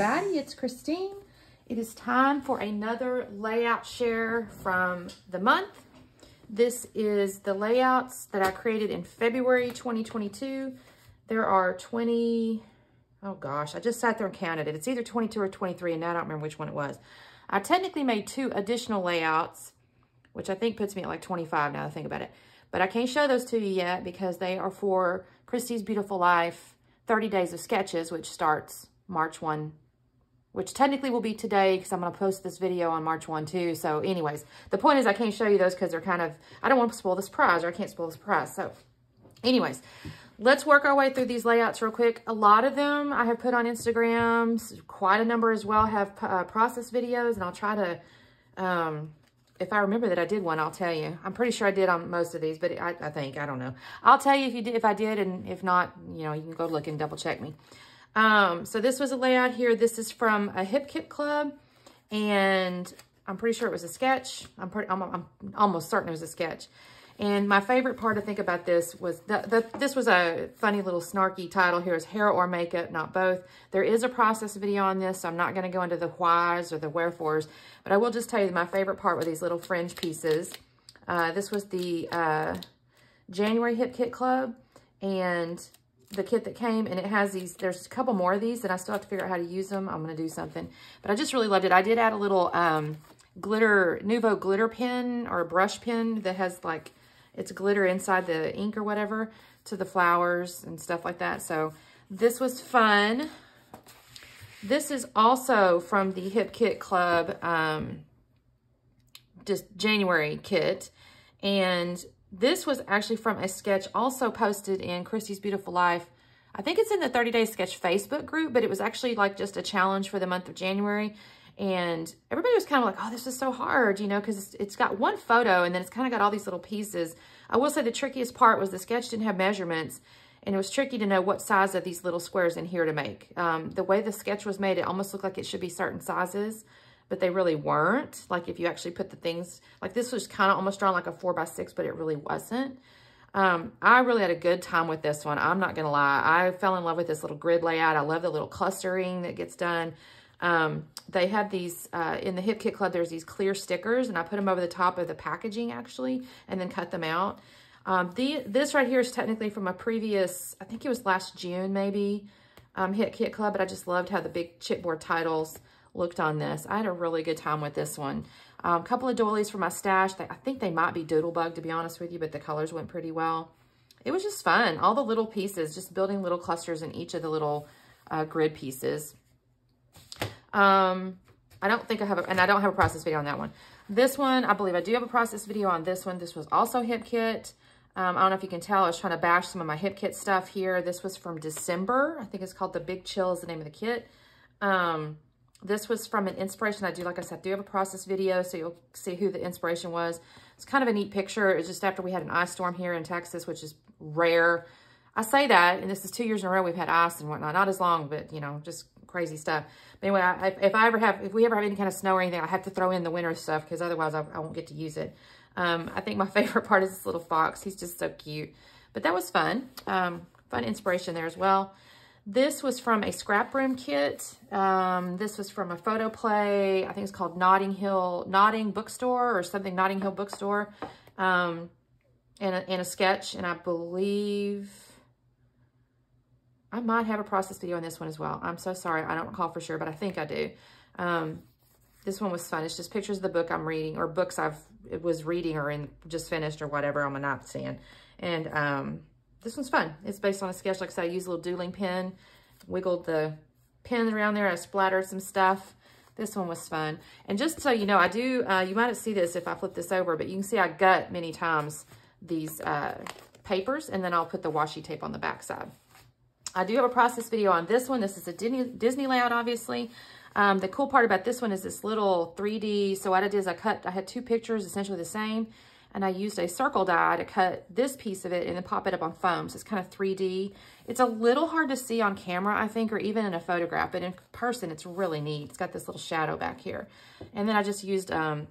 everybody, it's Christine. It is time for another layout share from the month. This is the layouts that I created in February 2022. There are 20, oh gosh, I just sat there and counted it. It's either 22 or 23, and now I don't remember which one it was. I technically made 2 additional layouts, which I think puts me at like 25 now that I think about it. But I can't show those to you yet because they are for Christy's Beautiful Life 30 Days of Sketches, which starts March 1, which technically will be today because I'm going to post this video on March 1 too. So anyways, the point is I can't show you those because they're kind of, I don't want to spoil the surprise, or I can't spoil the surprise. So anyways, let's work our way through these layouts real quick. A lot of them I have put on Instagram. Quite a number as well have process videos, and I'll try to, if I remember that I did one, I'll tell you. I'm pretty sure I did on most of these, but I think, I don't know. I'll tell you if I did, and if not, you know, you can go look and double check me. So this was a layout here. This is from a Hip Kit Club, and I'm pretty sure it was a sketch. I'm almost certain it was a sketch. And my favorite part, I think, about this was this was a funny little snarky title here, is hair or makeup, not both. There is a process video on this, so I'm not going to go into the whys or the wherefores, but I will just tell you that my favorite part were these little fringe pieces. This was the January Hip Kit Club, and the kit that came, and it has these, there's a couple more of these, and I still have to figure out how to use them. I'm going to do something, but I just really loved it. I did add a little Nuvo glitter pen, or a brush pen that has like, it's glitter inside the ink or whatever, to the flowers and stuff like that. So this was fun. This is also from the Hip Kit Club, just January kit. And this was actually from a sketch also posted in Christy's Beautiful Life. I think it's in the 30 Day Sketch Facebook group, but it was actually like just a challenge for the month of January. And everybody was kind of like, oh, this is so hard, you know, because it's got one photo and then it's kind of got all these little pieces. I will say the trickiest part was the sketch didn't have measurements, and it was tricky to know what size of these little squares in here to make. The way the sketch was made, it almost looked like it should be certain sizes, but they really weren't. Like if you actually put the things, like this was kind of almost drawn like a 4x6, but it really wasn't. I really had a good time with this one. I'm not going to lie. I fell in love with this little grid layout. I love the little clustering that gets done. They have these, in the Hip Kit Club, there's these clear stickers, and I put them over the top of the packaging actually, and then cut them out. This right here is technically from a previous, I think it was last June maybe, Hip Kit Club, but I just loved how the big chipboard titles looked on this. I had a really good time with this one. A couple of doilies for my stash. I think they might be Doodlebug, to be honest with you, but the colors went pretty well. It was just fun. All the little pieces, just building little clusters in each of the little grid pieces. I don't think I have, and I don't have a process video on that one. This one, I believe I do have a process video on this one. This was also Hip Kit. I don't know if you can tell, I was trying to bash some of my Hip Kit stuff here. This was from December. I think it's called The Big Chill is the name of the kit. This was from an inspiration. Like I said, I do have a process video, so you'll see who the inspiration was. It's kind of a neat picture. It's just after we had an ice storm here in Texas, which is rare. I say that, and this is 2 years in a row we've had ice and whatnot. Not as long, but, you know, just crazy stuff. But anyway, if we ever have any kind of snow or anything, I have to throw in the winter stuff because otherwise I won't get to use it. I think my favorite part is this little fox. He's just so cute. But that was fun. Fun inspiration there as well. This was from a scrap room kit. This was from a photo play. I think it's called Notting Bookstore or something, Notting Hill Bookstore. And a sketch, and I believe I might have a process video on this one as well. I'm so sorry. I don't recall for sure, but I think I do. This one was fun. It's just pictures of the book I'm reading, or books was reading or just finished or whatever on my nightstand. And this one's fun. It's based on a sketch. Like I said, I used a little doodling pen, wiggled the pen around there. I splattered some stuff. This one was fun. And just so you know, I do, you might see this if I flip this over, but you can see I gut many times these papers, and then I'll put the washi tape on the back side. I do have a process video on this one. This is a Disney layout, obviously. The cool part about this one is this little 3D. So what I did is I had 2 pictures, essentially the same, and I used a circle die to cut this piece of it and then pop it up on foam. So it's kind of 3D. It's a little hard to see on camera, I think, or even in a photograph, but in person, it's really neat. It's got this little shadow back here. And then I just used, I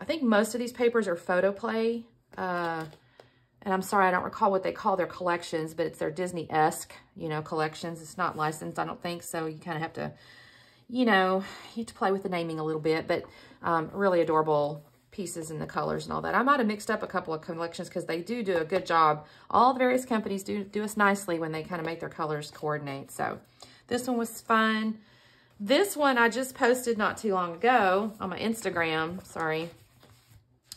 think most of these papers are photo play. And I'm sorry, I don't recall what they call their collections, but it's their Disney-esque, you know, collections. It's not licensed, I don't think, so you kind of have to, you know, you have to play with the naming a little bit, but really adorable pieces and the colors and all that. I might have mixed up a couple of collections because they do a good job. All the various companies do us nicely when they kind of make their colors coordinate. So this one was fun. This one I just posted not too long ago on my Instagram, sorry.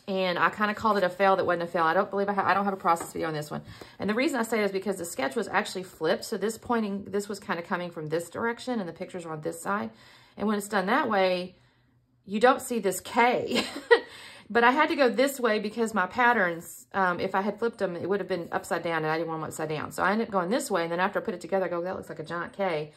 And I kind of called it a fail that wasn't a fail. I don't believe I don't have a process video on this one. And the reason I say it is because the sketch was actually flipped. So this was kind of coming from this direction and the pictures are on this side. And when it's done that way, you don't see this K. But I had to go this way because my patterns, if I had flipped them, it would have been upside down and I didn't want them upside down. So I ended up going this way. And then after I put it together, I go, that looks like a giant K.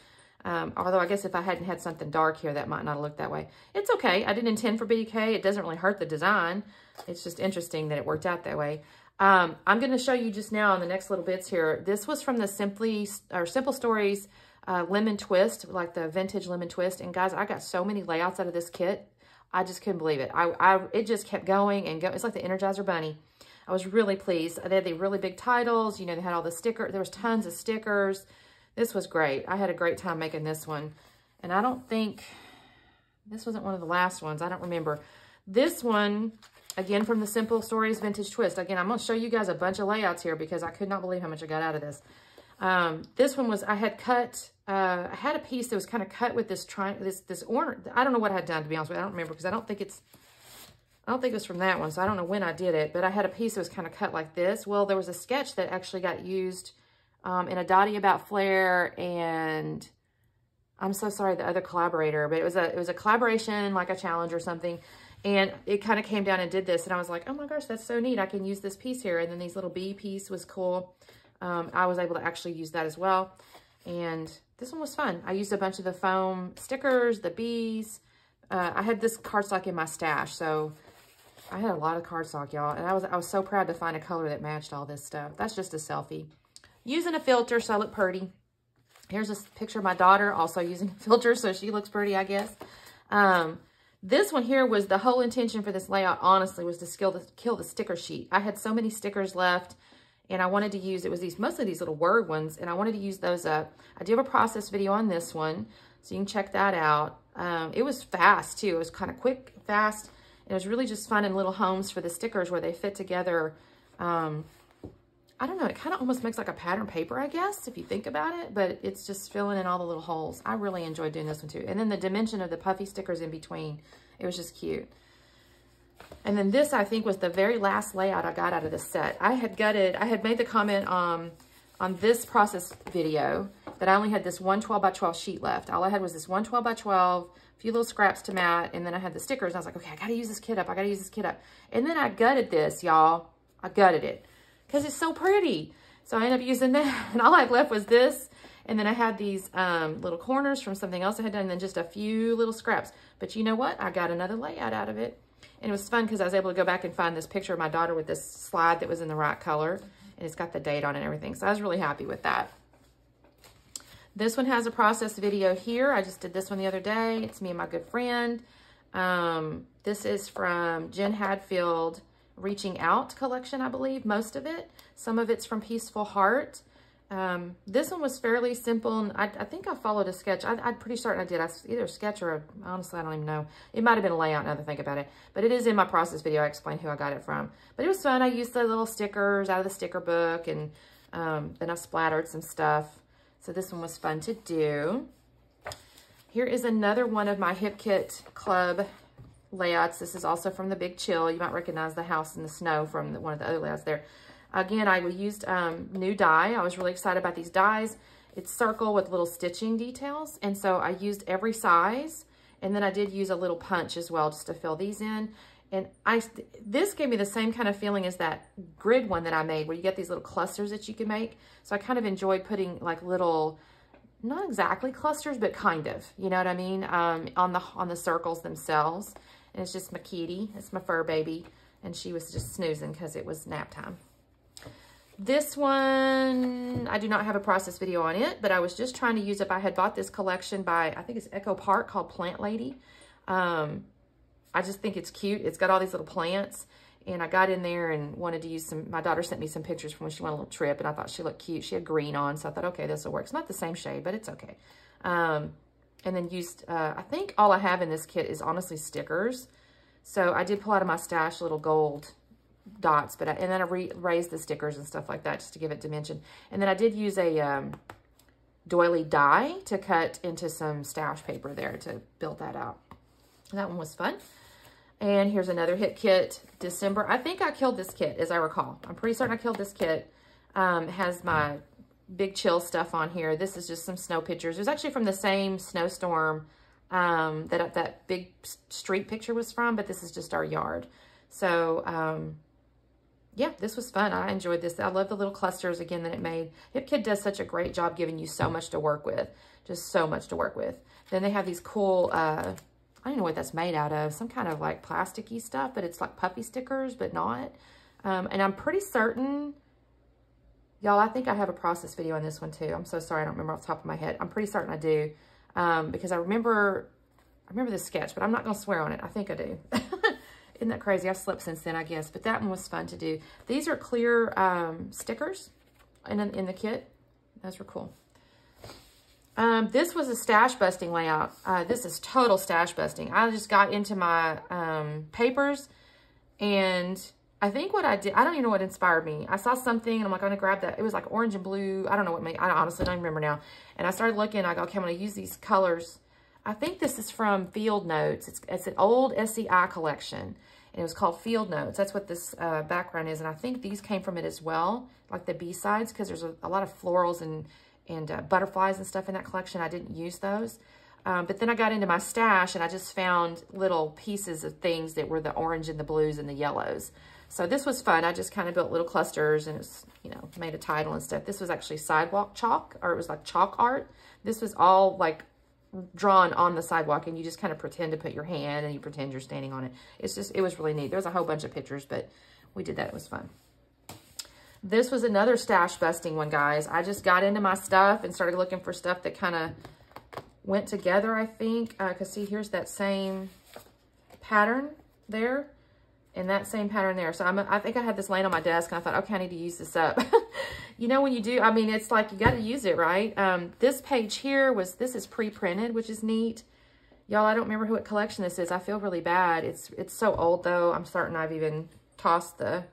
Although I guess if I hadn't had something dark here, that might not have looked that way. It's okay. I didn't intend for BK. It doesn't really hurt the design. It's just interesting that it worked out that way. I'm going to show you just now on the next little bits here. This was from the Simple Stories Lemon Twist, like the vintage lemon twist. And guys, I got so many layouts out of this kit. I just couldn't believe it. It just kept going and going. It's like the Energizer Bunny. I was really pleased. They had the really big titles. You know, they had all the stickers. There was tons of stickers. This was great. I had a great time making this one. And I don't think, this wasn't one of the last ones. I don't remember. This one, again, from the Simple Stories Vintage Twist. Again, I'm going to show you guys a bunch of layouts here because I could not believe how much I got out of this. This one was, I had a piece that was kind of cut with this orange. I don't know what I had done, to be honest with you. I don't remember because I don't think it was from that one. So I don't know when I did it, but I had a piece that was kind of cut like this. Well, there was a sketch that actually got used in a Dottie About Flair, and I'm so sorry, the other collaborator, but it was a collaboration, like a challenge or something. And it kind of came down and did this. And I was like, oh my gosh, that's so neat. I can use this piece here. And then these little bee piece was cool. I was able to actually use that as well. And this one was fun. I used a bunch of the foam stickers, the bees. I had this cardstock in my stash. So I had a lot of cardstock, y'all. And I was so proud to find a color that matched all this stuff. That's just a selfie. Using a filter, so I look pretty. Here's a picture of my daughter also using a filter, so she looks pretty, I guess. This one here was the whole intention for this layout, honestly, was to kill the sticker sheet. I had so many stickers left, and I wanted to use, it was mostly these little word ones, and I wanted to use those up. I do have a process video on this one, so you can check that out. It was fast, too. It was kind of quick, fast, and it was really just fun in little homes for the stickers where they fit together. I don't know, it kind of almost makes like a pattern paper, I guess, if you think about it, but it's just filling in all the little holes. I really enjoyed doing this one too. And then the dimension of the puffy stickers in between, it was just cute. And then this, I think, was the very last layout I got out of this set. I had made the comment on this process video that I only had this one 12 by 12 sheet left. All I had was this one 12 by 12, a few little scraps to mat, and then I had the stickers. And I was like, okay, I gotta use this kit up. I gotta use this kit up. And then I gutted this, y'all. I gutted it, because it's so pretty. So I ended up using that, and all I had left was this, and then I had these little corners from something else I had done, and then just a few little scraps. But you know what? I got another layout out of it, and it was fun because I was able to go back and find this picture of my daughter with this slide that was in the right color, and it's got the date on it and everything. So I was really happy with that. This one has a process video here. I just did this one the other day. It's me and my good friend. This is from Jen Hadfield Reaching Out collection, I believe, most of it. Some of it's from Peaceful Heart. This one was fairly simple, and I think I followed a sketch. I'm pretty certain I did. Either a sketch or honestly, I don't even know. It might have been a layout now that I think about it, but it is in my process video. I explained who I got it from. But it was fun. I used the little stickers out of the sticker book, and then I splattered some stuff. So this one was fun to do. Here is another one of my Hip Kit Club layouts. This is also from the Big Chill. You might recognize the house in the snow from one of the other layouts there. Again, I used new dye. I was really excited about these dyes. It's circle with little stitching details, and so I used every size, and then I did use a little punch as well just to fill these in. And this gave me the same kind of feeling as that grid one that I made, where you get these little clusters that you can make. So I kind of enjoyed putting like little, not exactly clusters, but kind of, you know what I mean, on the circles themselves. And it's just my kitty. It's my fur baby. And she was just snoozing because it was nap time. This one, I do not have a process video on it, but I was just trying to use up. I had bought this collection by, I think it's Echo Park, called Plant Lady. I just think it's cute. It's got all these little plants. And I got in there and wanted to use some, my daughter sent me some pictures from when she went on a little trip, and I thought she looked cute. She had green on, so I thought, okay, this will work. It's not the same shade, but it's okay. and then used, I think all I have in this kit is honestly stickers. So I did pull out of my stash little gold dots, but and then I raised the stickers and stuff like that just to give it dimension. And then I did use a doily die to cut into some stash paper there to build that out. That one was fun. And here's another hit kit, December. I think I killed this kit, as I recall. I'm pretty certain I killed this kit. It has my big chill stuff on here. This is just some snow pictures. It was actually from the same snowstorm that big street picture was from, but this is just our yard. So, yeah, this was fun. I enjoyed this. I love the little clusters, again, that it made. Hip Kit does such a great job giving you so much to work with. Just so much to work with. Then they have these cool, I don't know what that's made out of. Some kind of like plasticky stuff, but it's like puffy stickers, but not. And I'm pretty certain, y'all, I think I have a process video on this one too. I'm so sorry, I don't remember off the top of my head. I'm pretty certain I do. Because I remember this sketch, but I'm not going to swear on it. I think I do. Isn't that crazy? I've slept since then, I guess. But that one was fun to do. These are clear stickers in the kit. Those were cool. This was a stash busting layout. This is total stash busting. I just got into my papers, and I think what I did, I don't even know what inspired me. I saw something, and I'm like, I'm going to grab that. It was like orange and blue. I don't know what made, I honestly don't remember now. And I started looking, I go, okay, I'm going to use these colors. I think this is from Field Notes. It's an old SCI collection, and it was called Field Notes. That's what this background is, and I think these came from it as well, like the B-sides, because there's a lot of florals and butterflies and stuff in that collection. I didn't use those. But then I got into my stash, and I just found little pieces of things that were the orange and the blues and the yellows. So this was fun. I just kind of built little clusters, and it's, you know, made a title and stuff. This was actually sidewalk chalk, or it was like chalk art. This was all like drawn on the sidewalk, and you just kind of pretend to put your hand, and you pretend you're standing on it. It's just, it was really neat. There was a whole bunch of pictures, but we did that. It was fun. This was another stash busting one, guys. I just got into my stuff and started looking for stuff that kind of went together, I think. Because see, here's that same pattern there, and that same pattern there. So I think I had this laying on my desk, and I thought, okay, I need to use this up. You know, when you do, I mean, it's like you got to use it, right? This page here this is pre-printed, which is neat. Y'all, I don't remember what collection this is. I feel really bad. It's so old, though. I'm certain I've even tossed the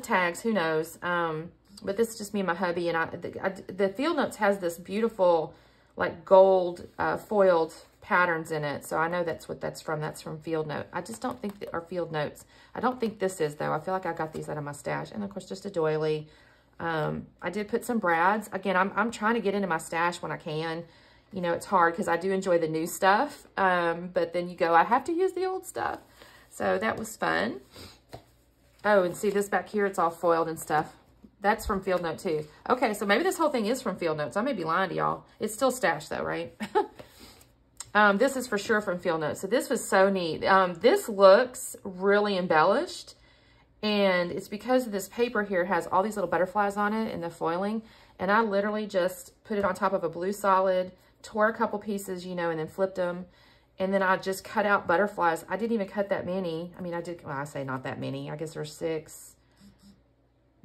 tags. Who knows? But this is just me and my hubby, and the Field Notes has this beautiful, like, gold foiled patterns in it. So I know that's what that's from. That's from Field Note. I just don't think that are Field Notes. I don't think this is, though. I feel like I got these out of my stash. And, of course, just a doily. I did put some brads. Again, I'm trying to get into my stash when I can. You know, it's hard because I do enjoy the new stuff. But then you go, I have to use the old stuff. So that was fun. Oh, and see this back here, it's all foiled and stuff. That's from Field Note too. Okay, so maybe this whole thing is from Field Notes. I may be lying to y'all. It's still stashed though, right? This is for sure from Field Notes. So this was so neat. This looks really embellished. And it's because this paper here has all these little butterflies on it and the foiling. And I literally just put it on top of a blue solid, tore a couple pieces, you know, and then flipped them. And then I just cut out butterflies. I didn't even cut that many. I mean, I did, well, I say not that many. I guess there's 6,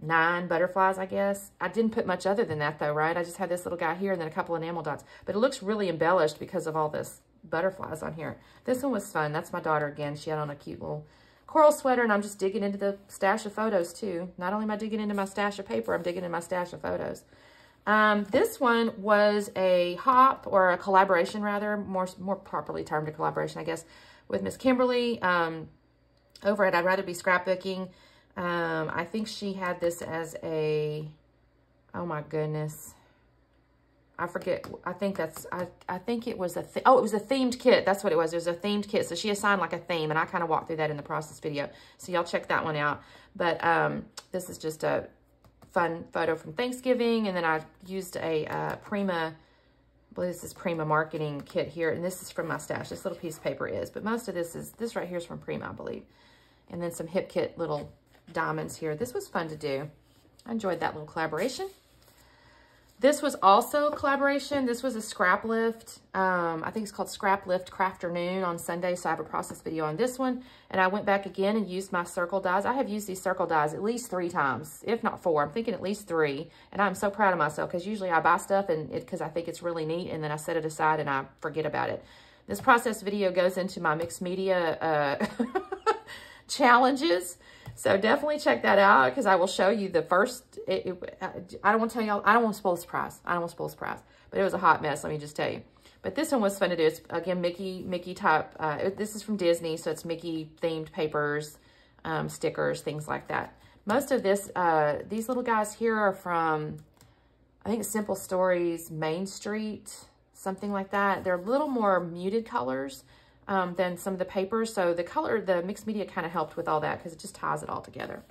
9 butterflies, I guess. I didn't put much other than that, though, right? I just had this little guy here and then a couple enamel dots. But it looks really embellished because of all this butterflies on here. This one was fun. That's my daughter again. She had on a cute little coral sweater, and I'm just digging into the stash of photos, too. Not only am I digging into my stash of paper, I'm digging into my stash of photos. This one was a hop, or a collaboration rather, more properly termed a collaboration, I guess, with Miss Kimberly over at I'd Rather Be Scrapbooking. I think she had this as a, oh my goodness, I forget. I think it was it was a themed kit. That's what it was. It was a themed kit. So she assigned like a theme, and I kind of walked through that in the process video. So y'all check that one out. But this is just a fun photo from Thanksgiving, and then I used a Prima, I believe this is Prima marketing kit here, and this is from my stash. This little piece of paper is, but most of this right here is from Prima, I believe. And then some Hip Kit little diamonds here. This was fun to do. I enjoyed that little collaboration. This was also a collaboration. This was a scrap lift. I think it's called Scrap Lift Crafternoon on Sunday. So I have a process video on this one. And I went back again and used my circle dies. I have used these circle dies at least 3 times, if not 4. I'm thinking at least 3. And I'm so proud of myself because usually I buy stuff and because I think it's really neat and then I set it aside and I forget about it. This process video goes into my mixed media challenges. So definitely check that out because I will show you the first, I don't want to tell y'all, I don't want to spoil the surprise. I don't want to spoil the surprise, but it was a hot mess, let me just tell you. But this one was fun to do. It's, again, Mickey type. This is from Disney, so it's Mickey themed papers, stickers, things like that. Most of this, these little guys here are from, I think, Simple Stories, Main Street, something like that. They're a little more muted colors than some of the papers. So the color, the mixed media kind of helped with all that because it just ties it all together.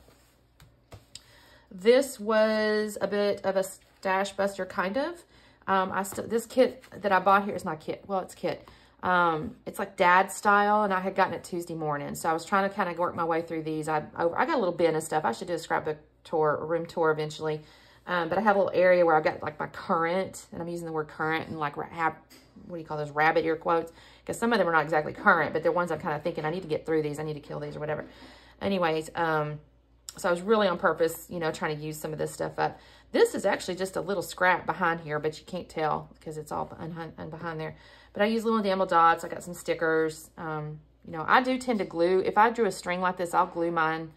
This was a bit of a stash buster, kind of. This kit that I bought here is not kit. Well, it's kit. It's like dad style, and I had gotten it Tuesday morning. So I was trying to kind of work my way through these. I got a little bin of stuff. I should do a scrapbook tour, a room tour eventually. But I have a little area where I've got like my current, and I'm using the word current and like, what do you call those, rabbit ear quotes? Because some of them are not exactly current, but they're ones I'm kind of thinking I need to get through these. I need to kill these or whatever. Anyways, so I was really on purpose, you know, trying to use some of this stuff up. This is actually just a little scrap behind here, but you can't tell because it's all behind there. But I use little enamel dots. I got some stickers. You know, I do tend to glue. If I drew a string like this, I'll glue mine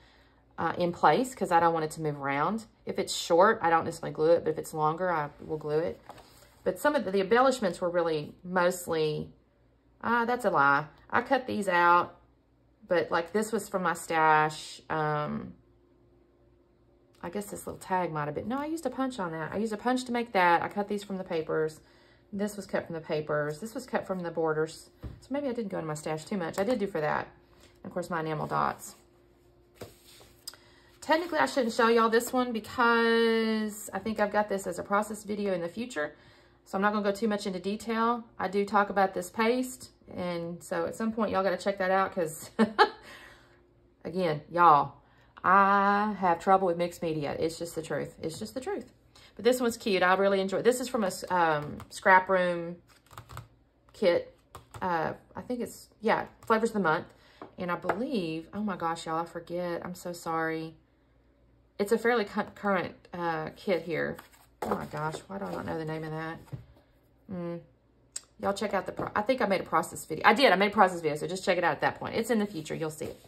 in place because I don't want it to move around. If it's short, I don't necessarily glue it, but if it's longer, I will glue it. But some of the embellishments were really mostly, that's a lie. I cut these out, but like this was from my stash. I guess this little tag might have been, no, I used a punch on that. I used a punch to make that. I cut these from the papers. This was cut from the papers. This was cut from the borders. So maybe I didn't go into my stash too much. I did do for that. And of course, my enamel dots. Technically, I shouldn't show y'all this one because I think I've got this as a process video in the future. So I'm not going to go too much into detail. I do talk about this paste. And so at some point, y'all got to check that out because, again, y'all, I have trouble with mixed media. It's just the truth. It's just the truth. But this one's cute. I really enjoy it. This is from a scrap room kit. I think it's, yeah, Flavors of the Month. And I believe, oh my gosh, y'all, I forget. I'm so sorry. It's a fairly current kit here. Oh my gosh, why do I not know the name of that? Y'all check out I think I made a process video. I did, I made a process video, so just check it out at that point. It's in the future, you'll see it.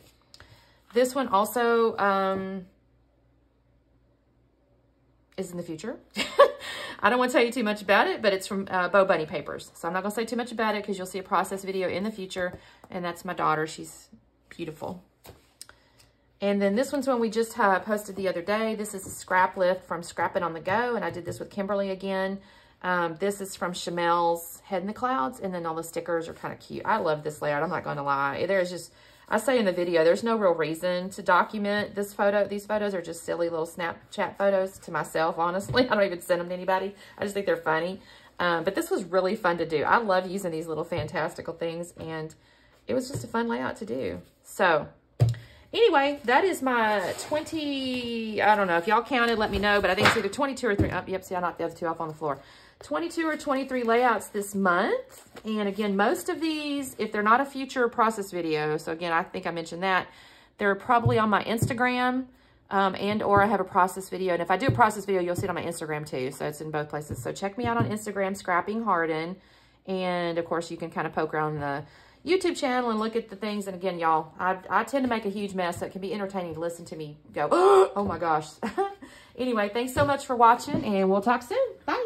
This one also is in the future. I don't want to tell you too much about it, but it's from Bo Bunny Papers. So I'm not going to say too much about it because you'll see a process video in the future. And that's my daughter. She's beautiful. And then this one's one we just posted the other day. This is a scrap lift from Scrappin' on the Go. And I did this with Kimberly again. This is from Chamel's Head in the Clouds. And then all the stickers are kind of cute. I love this layout. I'm not going to lie. There's just, I say in the video, there's no real reason to document this photo. These photos are just silly little Snapchat photos to myself, honestly. I don't even send them to anybody. I just think they're funny. But this was really fun to do. I love using these little fantastical things. And it was just a fun layout to do. So anyway, that is my 20, I don't know. If y'all counted, let me know. But I think it's either 22 or 3. Oh, yep, see, I knocked the other 2 off on the floor. 22 or 23 layouts this month. And again, most of these, if they're not a future process video, so again, I think I mentioned that, they're probably on my Instagram and or I have a process video. And if I do a process video, you'll see it on my Instagram too. So it's in both places. So check me out on Instagram, Scrapping Harden. And of course, you can kind of poke around the YouTube channel and look at the things. And again, y'all, I tend to make a huge mess, so it can be entertaining to listen to me go, oh my gosh. Anyway, thanks so much for watching, and we'll talk soon. Bye.